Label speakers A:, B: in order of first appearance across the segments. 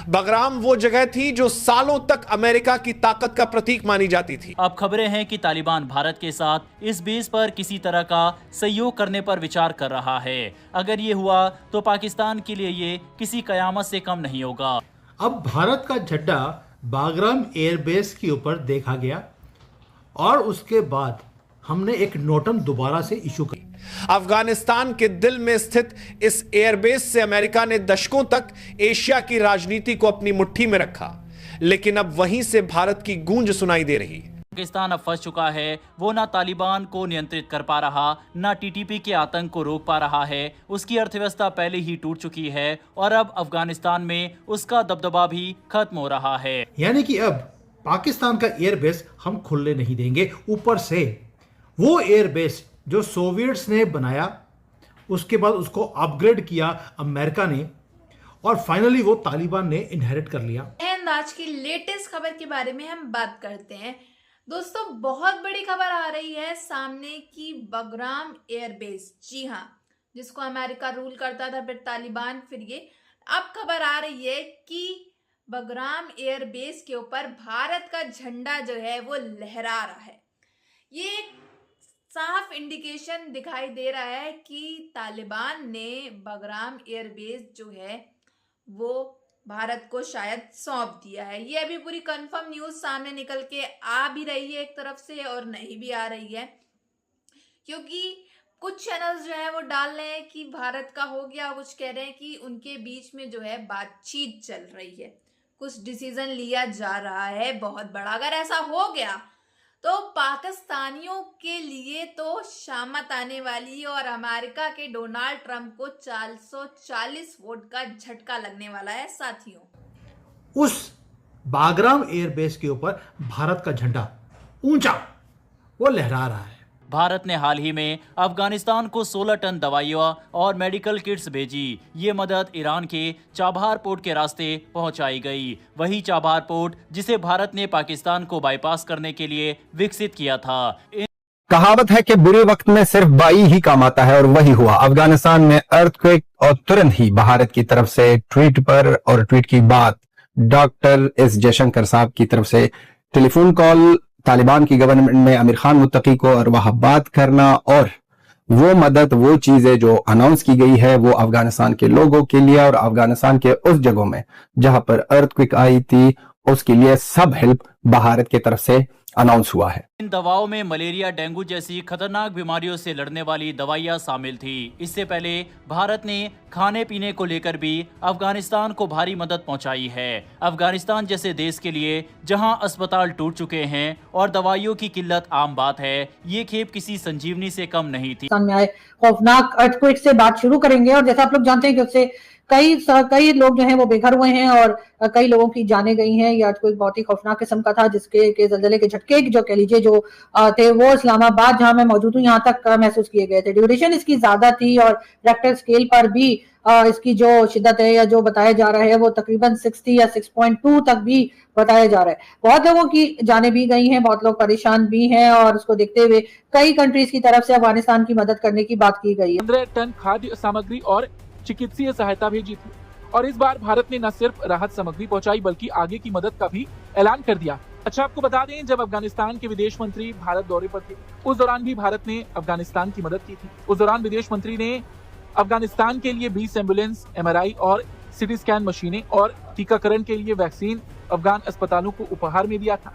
A: बगराम वो जगह थी जो सालों तक अमेरिका की ताकत का प्रतीक मानी जाती थी।
B: अब खबरें हैं कि तालिबान भारत के साथ इस बेस पर किसी तरह का सहयोग करने पर विचार कर रहा है। अगर ये हुआ तो पाकिस्तान के लिए ये किसी कयामत से कम नहीं होगा।
C: अब भारत का झंडा बागराम एयरबेस के ऊपर देखा गया और उसके बाद हमने एक नोटम दोबारा से इशू कर।
A: अफगानिस्तान के दिल में स्थित इस एयरबेस से अमेरिका ने दशकों तक एशिया की राजनीति को अपनी मुट्ठी में रखा, लेकिन अब वहीं से भारत की गूंज सुनाई दे रही है।
B: पाकिस्तान अब फंस चुका है। वो ना तालिबान को नियंत्रित कर पा रहा, ना टीटीपी के आतंक को रोक पा रहा है। उसकी अर्थव्यवस्था पहले ही टूट चुकी है और अब अफगानिस्तान में उसका दबदबा भी खत्म हो रहा है।
C: यानी कि अब पाकिस्तान का एयरबेस हम खुलने नहीं देंगे। ऊपर से वो एयरबेस जो सोवियट्स ने बनाया, उसके बाद उसको अपग्रेड किया अमेरिका ने, और फाइनली वो तालिबान ने इनहेरिट कर लिया।
D: एंड आज की लेटेस्ट खबर के बारे में हम बात करते हैं। दोस्तों, बहुत बड़ी खबर आ रही है सामने की बगराम एयरबेस, जी हाँ, जिसको अमेरिका रूल करता था, फिर तालिबान, फिर ये। अब खबर आ रही है कि बगराम एयरबेस के ऊपर भारत का झंडा जो है वो लहरा रहा है। ये एक साफ इंडिकेशन दिखाई दे रहा है कि तालिबान ने बगराम एयरबेस जो है वो भारत को शायद सौंप दिया है। ये अभी पूरी कंफर्म न्यूज सामने निकल के आ भी रही है एक तरफ से और नहीं भी आ रही है, क्योंकि कुछ चैनल्स जो है वो डाल रहे हैं कि भारत का हो गया, कुछ कह रहे हैं कि उनके बीच में जो है बातचीत चल रही है, कुछ डिसीजन लिया जा रहा है बहुत बड़ा। अगर ऐसा हो गया तो पाकिस्तानियों के लिए तो शामत आने वाली और अमेरिका के डोनाल्ड ट्रंप को 440 वोट का झटका लगने वाला है साथियों।
C: उस बागराम एयरबेस के ऊपर भारत का झंडा ऊंचा वो लहरा रहा है।
B: भारत ने हाल ही में अफगानिस्तान को 16 टन दवाइयां और मेडिकल किट्स भेजी। ये मदद ईरान के चाबहार पोर्ट के रास्ते पहुंचाई गई। वही चाबहार पोर्ट जिसे भारत ने पाकिस्तान को बाईपास करने के लिए विकसित किया था।
E: कहावत है कि बुरे वक्त में सिर्फ बाई ही काम आता है, और वही हुआ अफगानिस्तान में अर्थक्वेक। और तुरंत ही भारत की तरफ से ट्वीट पर, और ट्वीट की बात डॉक्टर एस जयशंकर साहब की तरफ से टेलीफोन कॉल तालिबान की गवर्नमेंट में आमिर खान मुत्तकी को, और वहां बात करना, और वो मदद, वो चीजें जो अनाउंस की गई है वो अफगानिस्तान के लोगों के लिए और अफगानिस्तान के उस जगहों में जहां पर अर्थक्वेक आई थी उसके लिए सब हेल्प भारत की तरफ से अनाउंस हुआ है।
B: इन दवाओं में मलेरिया, डेंगू जैसी खतरनाक बीमारियों से लड़ने वाली दवाइयां शामिल थी। इससे पहले भारत ने खाने पीने को लेकर भी अफगानिस्तान को भारी मदद पहुंचाई है। अफगानिस्तान जैसे देश के लिए जहां अस्पताल टूट चुके हैं और दवाइयों की किल्लत आम बात है, ये खेप किसी संजीवनी से कम नहीं थी।
F: सामने आए खौफनाक अर्थक्वेक से बात शुरू करेंगे, और जैसा आप लोग जानते हैं कि उससे कई लोग जो हैं वो बेघर हुए हैं और कई लोगों की जानें गई हैं। ये अर्थक्वेक बहुत ही खौफनाक किस्म का था, जिसके के जल्जले के झटके जो कह लीजिए जो थे वो इस्लामाबाद, जहां मैं मौजूद हूँ, यहाँ तक महसूस किए गए थे। ड्यूरेशन इसकी ज्यादा थी और रेक्टर स्केल पर भी इसकी जो शिद्दत है या जो बताया जा रहा है वो तकरीबन 60 या 6.2 तक भी बताया जा रहा है। बहुत लोगों की जानें भी गई हैं, बहुत लोग परेशान भी हैं, और उसको देखते हुए कई कंट्रीज की तरफ से अफगानिस्तान की मदद करने की बात की गई है।
G: 15 टन खाद्य सामग्री और चिकित्सीय सहायता भेजी थी, और इस बार भारत ने न सिर्फ राहत सामग्री पहुंचाई बल्कि आगे की मदद का भी ऐलान कर दिया। अच्छा, आपको बता दें, जब अफगानिस्तान के विदेश मंत्री भारत दौरे पर थे उस दौरान भी भारत ने अफगानिस्तान की मदद की थी। उस दौरान विदेश मंत्री ने अफगानिस्तान के लिए 20 एम्बुलेंस, MRI और सिटी स्कैन मशीनें और टीकाकरण के लिए वैक्सीन अफगान अस्पतालों को उपहार में दिया था।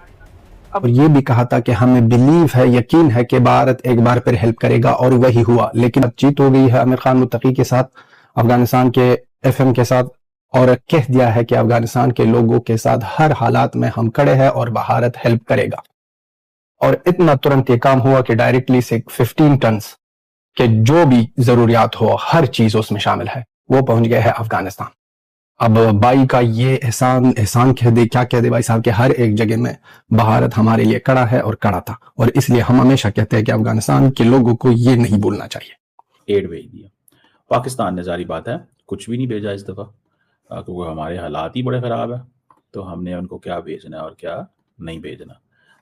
E: और ये भी कहा था कि हमें बिलीव है, यकीन है कि भारत एक बार फिर हेल्प करेगा, और वही हुआ। लेकिन अब जीत हो गई है आमिर खान मुत्तकी के साथ, अफगानिस्तान के FM के साथ, और कह दिया है कि अफगानिस्तान के लोगों के साथ हर हालात में हम खड़े हैं और भारत हेल्प करेगा। और इतना तुरंत ये काम हुआ कि डायरेक्टली से 15 टन के जो भी जरूरियात हो, हर चीज उसमें शामिल है, वो पहुंच गए है अफगानिस्तान। अब भाई का ये एहसान कह दे, क्या कह दे भाई साहब, कि हर एक जगह में भारत हमारे लिए खड़ा है और खड़ा था, और इसलिए हम हमेशा कहते हैं कि अफगानिस्तान के लोगों को ये नहीं भूलना चाहिए।
H: एड भेज दिया पाकिस्तान ने, जारी बात है कुछ भी नहीं भेजा इस दफा, क्योंकि हमारे हालात ही बड़े खराब है, तो हमने उनको क्या भेजना और क्या नहीं भेजना।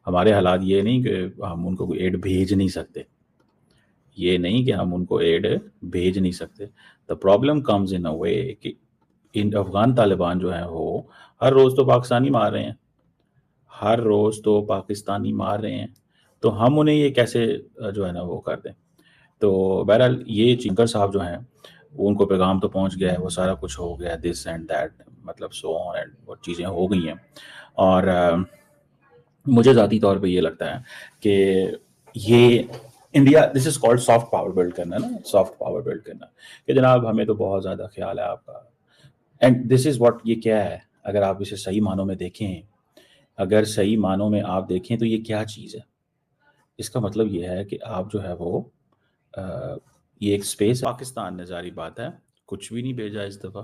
H: हमारे हालात ये नहीं कि हम उनको एड भेज नहीं सकते, ये नहीं कि हम उनको एड भेज नहीं सकते। द प्रॉब्लम कम्स इन अ वे कि इन अफगान तालिबान जो हैं वो हर रोज़ तो पाकिस्तानी मार रहे हैं, हर रोज़ तो पाकिस्तानी मार रहे हैं, तो हम उन्हें ये कैसे जो है ना वो कर दें। तो बहरहाल ये चिंकर साहब जो हैं उनको पैगाम तो पहुंच गया है, वो सारा कुछ हो गया, दिस एंड दैट, मतलब सो ऑन एंड वो चीज़ें हो गई हैं। और मुझे ज़ाती तौर पे ये लगता है कि ये India, this is called soft power build करना ना, सॉफ्ट पावर बिल्ड करना, कि जनाब हमें तो बहुत ज़्यादा ख्याल है आपका। एंड दिस इज़ व्हाट, ये क्या है, अगर आप इसे सही मानों में देखें, अगर सही मानों में आप देखें तो ये क्या चीज़ है। इसका मतलब ये है कि आप जो है वो ये एक स्पेस, पाकिस्तान ने जारी बात है कुछ भी नहीं भेजा इस दफ़ा,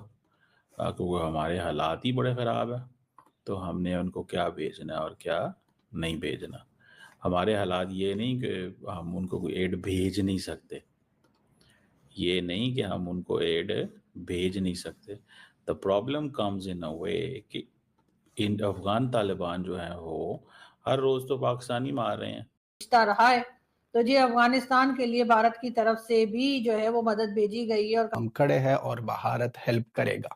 H: क्योंकि हमारे हालात ही बड़े ख़राब है, तो हमने उनको क्या भेजना है और क्या नहीं भेजना। हमारे हालात ये नहीं कि हम उनको कोई एड भेज नहीं सकते, ये नहीं कि हम उनको एड भेज नहीं सकते। द प्रॉब्लम कम्स इन अ वे कि इन अफगान तालिबान जो हैं वो हर रोज़ तो पाकिस्तानी मार रहे हैं।
F: रिश्ता रहा है, तो जी अफगानिस्तान के लिए भारत की तरफ से भी जो है वो मदद भेजी गई है और
E: हम खड़े हैं और भारत हेल्प करेगा।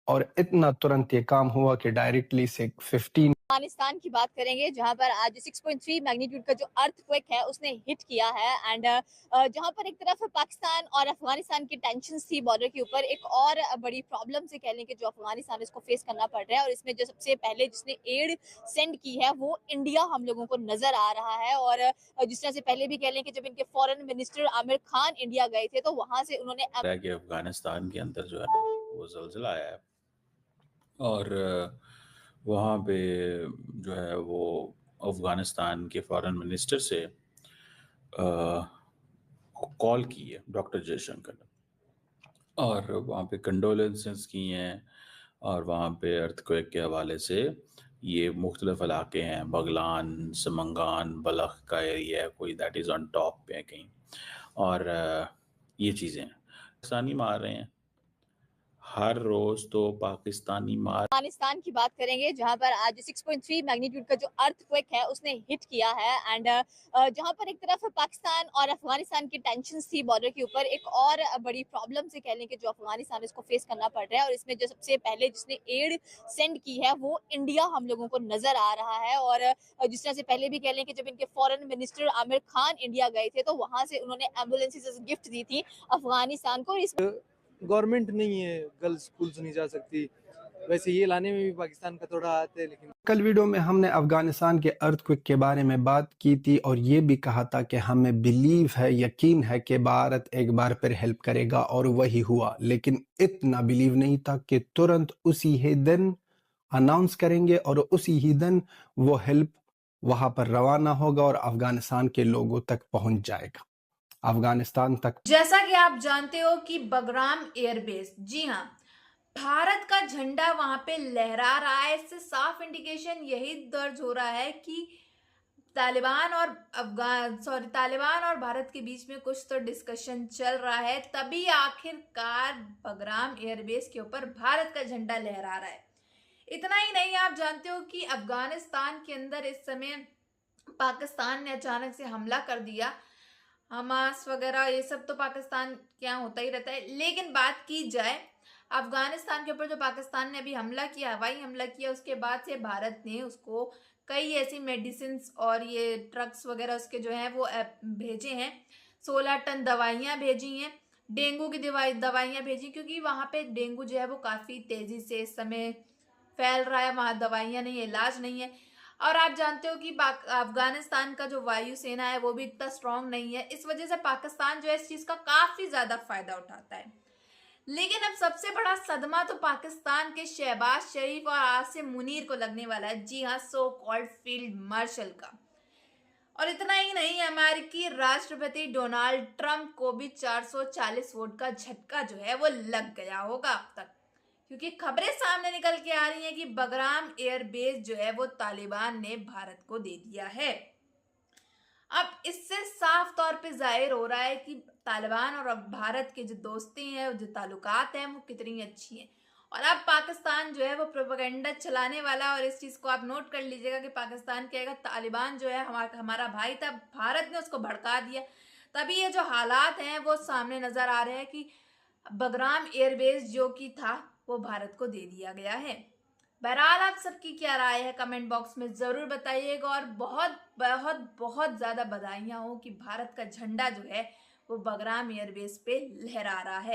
E: और इतना तुरंत ये काम हुआ कि डायरेक्टली से 15
I: अफगानिस्तान की बात करेंगे जहां पर आज 6.3 मैग्नीट्यूड का जो अर्थक्वेक है उसने हिट किया है। एंड जहां पर एक तरफ पाकिस्तान और अफगानिस्तान की टेंशन थी बॉर्डर के ऊपर, एक और बड़ी प्रॉब्लम से कह लें कि जो अफगानिस्तान इसको फेस करना पड़ रहा है, और इसमें जो सबसे पहले जिसने एड सेंड की है वो इंडिया हम लोगों को नजर आ रहा है। और जिस तरह से पहले भी कह लें कि जब इनके foreign minister Aamir Khan India गए थे तो वहां से उन्होंने
H: कि अफगानिस्तान के अंदर जो है ना वो ज़लज़ला आया है, और वहाँ पे जो है वो अफगानिस्तान के फॉरेन मिनिस्टर से कॉल की है डॉक्टर जयशंकर ने, और वहाँ पे कंडोलेंसेस की हैं, और वहाँ पे अर्थक्वेक के हवाले से ये मुख्तलिफ इलाके हैं, बगलान, समंगान, बलख का एरिया है कोई, दैट इज़ ऑन टॉप पे है कहीं, और ये चीज़ें हैं। पाकिस्तानी मार रहे हैं, हर रोज़ तो पाकिस्तानी मार।
I: अफगानिस्तान की बात करेंगे जहां पर आज 6.3 मैग्नीट्यूड का जो अर्थक्वेक है उसने हिट किया है। एंड जहां पर एक तरफ पाकिस्तान और अफगानिस्तान की टेंशन थी बॉर्डर के ऊपर, एक और बड़ी प्रॉब्लम से कह लें कि जो अफगानिस्तान इसको फेस करना पड़ रहा है, और इसमें जो सबसे पहले जिसने एड सेंड की है वो इंडिया हम लोगों को नजर आ रहा है। और जिस तरह से पहले भी कह लें कि जब इनके foreign minister Aamir Khan India गए थे तो वहां से उन्होंने एम्बुलेंसेस गिफ्ट दी थी अफगानिस्तान को।
J: गवर्नमेंट नहीं है, गर्ल्स स्कूल्स नहीं जा सकती, वैसे ये लाने में भी पाकिस्तान का थोड़ा हाथ है। लेकिन
E: कल वीडियो में हमने अफगानिस्तान के अर्थक्वेक के बारे में बात की थी और ये भी कहा था कि हमें बिलीव है, यकीन है कि भारत एक बार फिर हेल्प करेगा, और वही हुआ। लेकिन इतना बिलीव नहीं था कि तुरंत उसी ही दिन अनाउंस करेंगे और उसी ही दिन वो हेल्प वहां पर रवाना होगा और अफगानिस्तान के लोगों तक पहुंच जाएगा, अफगानिस्तान तक।
D: जैसा कि आप जानते हो कि बगराम एयरबेस, जी हाँ, भारत का झंडा वहां पे लहरा रहा है। इससे साफ इंडिकेशन यही दर्ज हो रहा है कि तालिबान और भारत के बीच में कुछ तो डिस्कशन चल रहा है, तभी आखिरकार बगराम एयरबेस के ऊपर भारत का झंडा लहरा रहा है। इतना ही नहीं, आप जानते हो कि अफगानिस्तान के अंदर इस समय पाकिस्तान ने अचानक से हमला कर दिया। हमास वगैरह ये सब तो पाकिस्तान क्या होता ही रहता है, लेकिन बात की जाए अफगानिस्तान के ऊपर जो पाकिस्तान ने अभी हमला किया, हवाई हमला किया, उसके बाद से भारत ने उसको कई ऐसी मेडिसिन और ये ट्रक्स वगैरह उसके जो हैं वो भेजे हैं। 16 टन दवाइयाँ भेजी हैं, डेंगू की दवाइयाँ भेजी, क्योंकि वहाँ पे डेंगू जो है वो काफ़ी तेज़ी से इस समय फैल रहा है, वहाँ दवाइयाँ नहीं है, इलाज नहीं है। और आप जानते हो कि अफगानिस्तान का जो वायुसेना है वो भी इतना स्ट्रांग नहीं है, इस वजह से पाकिस्तान जो है इस चीज़ का काफ़ी ज़्यादा फायदा उठाता है। लेकिन अब सबसे बड़ा सदमा तो पाकिस्तान के शहबाज शरीफ और आसिम मुनीर को लगने वाला है, जी हाँ, सो कॉल्ड फील्ड मार्शल का। और इतना ही नहीं, अमेरिकी राष्ट्रपति डोनाल्ड ट्रंप को भी 440 वोट का झटका जो है वो लग गया होगा अब तक, क्योंकि खबरें सामने निकल के आ रही हैं कि बगराम एयरबेस जो है वो तालिबान ने भारत को दे दिया है। अब इससे साफ तौर पे जाहिर हो रहा है कि तालिबान और भारत के जो दोस्ती हैं, जो ताल्लुकात हैं, वो कितनी अच्छी हैं। और अब पाकिस्तान जो है वो प्रोपेगेंडा चलाने वाला, और इस चीज़ को आप नोट कर लीजिएगा कि पाकिस्तान कहेगा तालिबान जो है हमारा भाई था, भारत ने उसको भड़का दिया। तभी ये जो हालात हैं वो सामने नज़र आ रहे हैं कि बगराम एयरबेस जो कि था वो भारत को दे दिया गया है। बहरहाल आप सबकी क्या राय है कमेंट बॉक्स में जरूर बताइएगा और बहुत बहुत बहुत ज्यादा बधाइयां हो कि भारत का झंडा जो है वो बगराम एयरबेस पे लहरा रहा है।